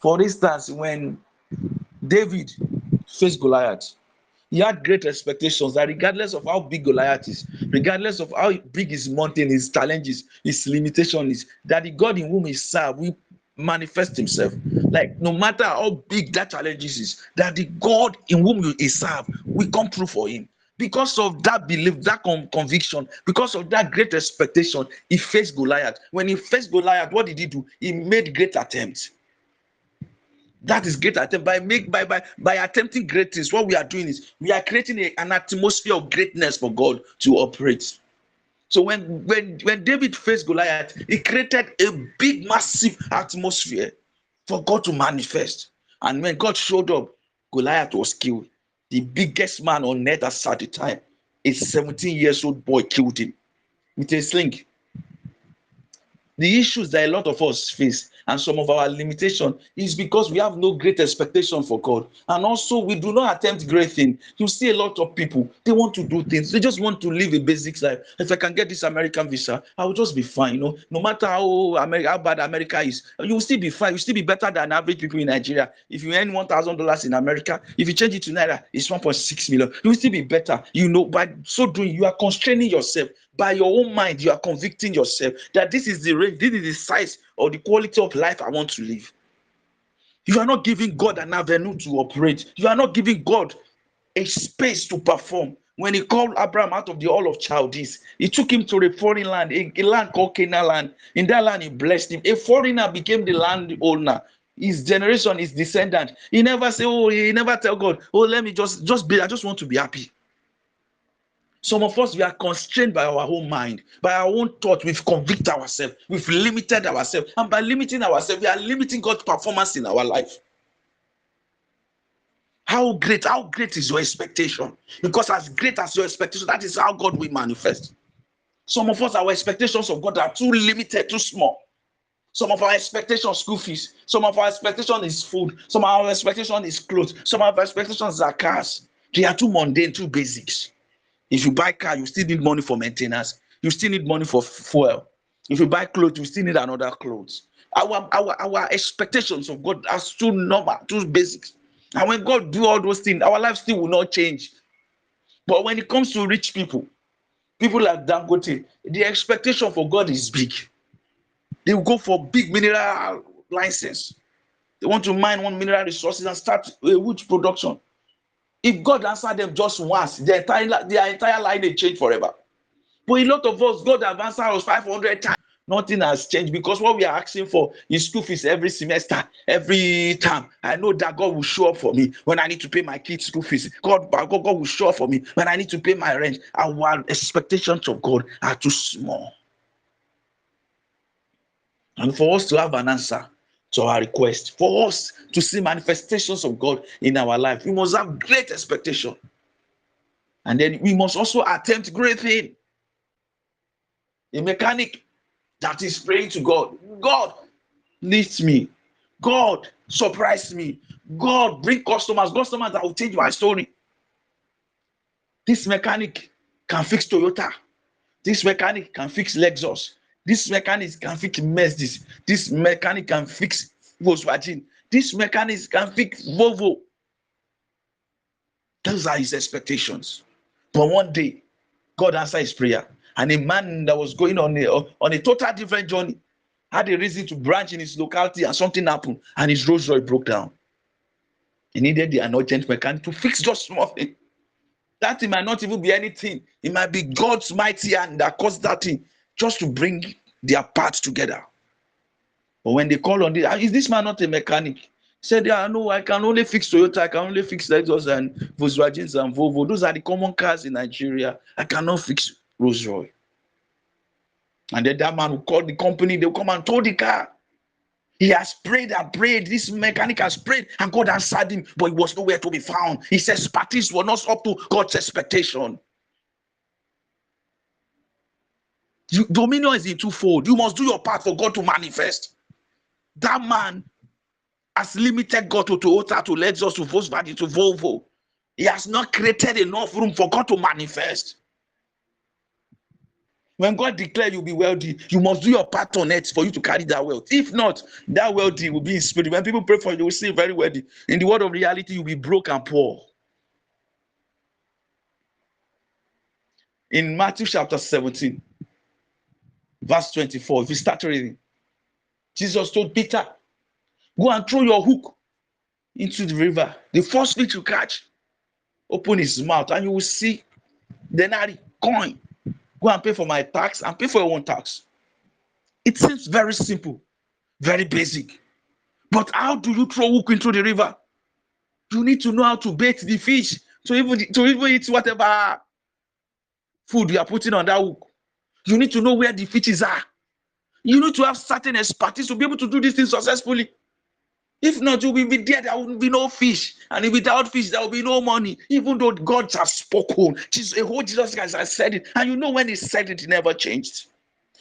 For instance, when David faced Goliath, he had great expectations that regardless of how big Goliath is, regardless of how big his mountain, his challenges, his limitation is, that the God in whom he served will manifest himself. Like no matter how big that challenges is, that the God in whom he serve will come through for him. Because of that belief, that conviction, because of that great expectation, he faced Goliath. When he faced Goliath, what did he do? He made great attempts. That is great attempt. By attempting great things, what we are doing is we are creating an atmosphere of greatness for God to operate. So when David faced Goliath, he created a big, massive atmosphere for God to manifest. And when God showed up, Goliath was killed. The biggest man on earth at the time, a 17-year-old boy, killed him with a sling. The issues that a lot of us face and some of our limitation is because we have no great expectation for God. And also we do not attempt great things. You see a lot of people, they want to do things. They just want to live a basic life. If I can get this American visa, I will just be fine. No matter how bad America is, you will still be fine. You will still be better than average people in Nigeria. If you earn $1,000 in America, if you change it to Naira, it's 1.6 million. You will still be better. By so doing, you are constraining yourself. By your own mind, you are convicting yourself that this is the range, this is the size or the quality of life I want to live. You are not giving God an avenue to operate. You are not giving God a space to perform. When he called Abraham out of the Ur of Chaldees, he took him to a foreign land, a land called Canaan land. In that land, he blessed him. A foreigner became the landowner. His generation, his descendant. He never say, he never tell God, let me just be, I just want to be happy. Some of us, we are constrained by our own mind, by our own thought. We've convicted ourselves. We've limited ourselves. And by limiting ourselves, we are limiting God's performance in our life. How great is your expectation? Because as great as your expectation, that is how God will manifest. Some of us, our expectations of God are too limited, too small. Some of our expectations, school fees. Some of our expectation is food. Some of our expectation is clothes. Some of our expectations are cars. They are too mundane, too basics. If you buy car, you still need money for maintenance. You still need money for fuel. If you buy clothes, you still need another clothes. Our expectations of God are too normal, too basic. And when God do all those things, our life still will not change. But when it comes to rich people like Dangote, the expectation for God is big. They will go for big mineral license. They want to mine one mineral resources and start a huge production. If God answered them just once, their entire line will change forever. But a lot of us, God have answered us 500 times. Nothing has changed because what we are asking for is school fees every semester, every term. I know that God will show up for me when I need to pay my kids' school fees. God will show up for me when I need to pay my rent. Our expectations of God are too small. And for us to have an answer to our request, for us to see manifestations of God in our life, we must have great expectation. And then we must also attempt great things. A mechanic that is praying to God, God, lift me. God, surprise me. God, bring customers that will change my story. This mechanic can fix Toyota. This mechanic can fix Lexus. This mechanic can fix Mercedes. This mechanic can fix Volkswagen. This mechanic can fix Volvo. Those are his expectations. But one day, God answered his prayer. And a man that was going on a total different journey had a reason to branch in his locality, and something happened, and his Rolls Royce broke down. He needed an urgent mechanic to fix just small thing. That thing might not even be anything. It might be God's mighty hand that caused that thing just to bring their parts together. But when they call on this, is this man not a mechanic? He said, no, I can only fix Toyota, I can only fix Lexus and Volkswagen and Volvo. Those are the common cars in Nigeria. I cannot fix Rolls Royce. And then that man will call the company, they'll come and tow the car. He has prayed and prayed. This mechanic has prayed, and God answered him, but he was nowhere to be found. His expertise was not up to God's expectation. Dominion is in twofold. You must do your part for God to manifest. That man has limited God to Toyota, to Lexus, to Volkswagen, to Volvo. He has not created enough room for God to manifest. When God declares you'll be wealthy, you must do your part on earth for you to carry that wealth. If not, that wealthy will be in spirit. When people pray for you, they will say very wealthy. In the world of reality, you'll be broke and poor. In Matthew chapter 17, verse 24, if you start reading, Jesus told Peter, go and throw your hook into the river. The first fish you catch, open his mouth and you will see denarii, coin. Go and pay for my tax and pay for your own tax. It seems very simple, very basic. But how do you throw hook into the river? You need to know how to bait the fish to even eat whatever food you are putting on that hook. You need to know where the fishes are. You need to have certain expertise to be able to do this thing successfully. If not, you will be there. There will be no fish, and without fish, there will be no money. Even though God has spoken, Jesus Christ has said it, and you know when He said it, it never changed.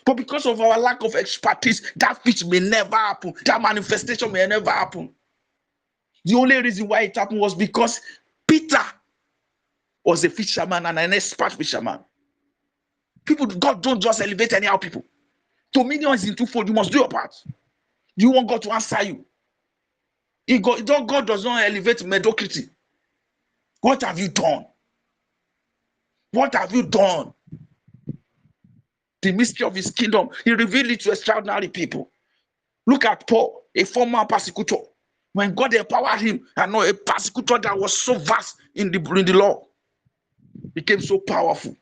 But because of our lack of expertise, that fish may never happen. That manifestation may never happen. The only reason why it happened was because Peter was a fisherman and an expert fisherman. God don't just elevate anyhow people. Dominion is in twofold. You must do your part. You want God to answer you. God does not elevate mediocrity. What have you done? What have you done? The mystery of His kingdom, He revealed it to extraordinary people. Look at Paul, a former persecutor. When God empowered him, I know a persecutor that was so vast in the law became so powerful.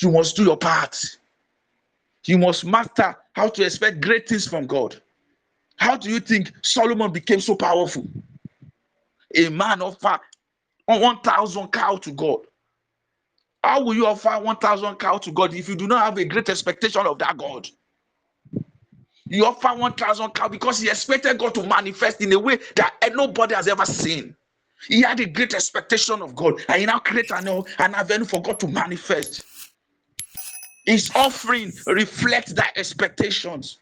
You must do your part. You must master how to expect great things from God. How do you think Solomon became so powerful? A man offered 1,000 cows to God. How will you offer 1,000 cows to God if you do not have a great expectation of that God? You offer 1,000 cows because he expected God to manifest in a way that nobody has ever seen. He had a great expectation of God, and he now created an avenue for God to manifest. His offering reflects that expectations.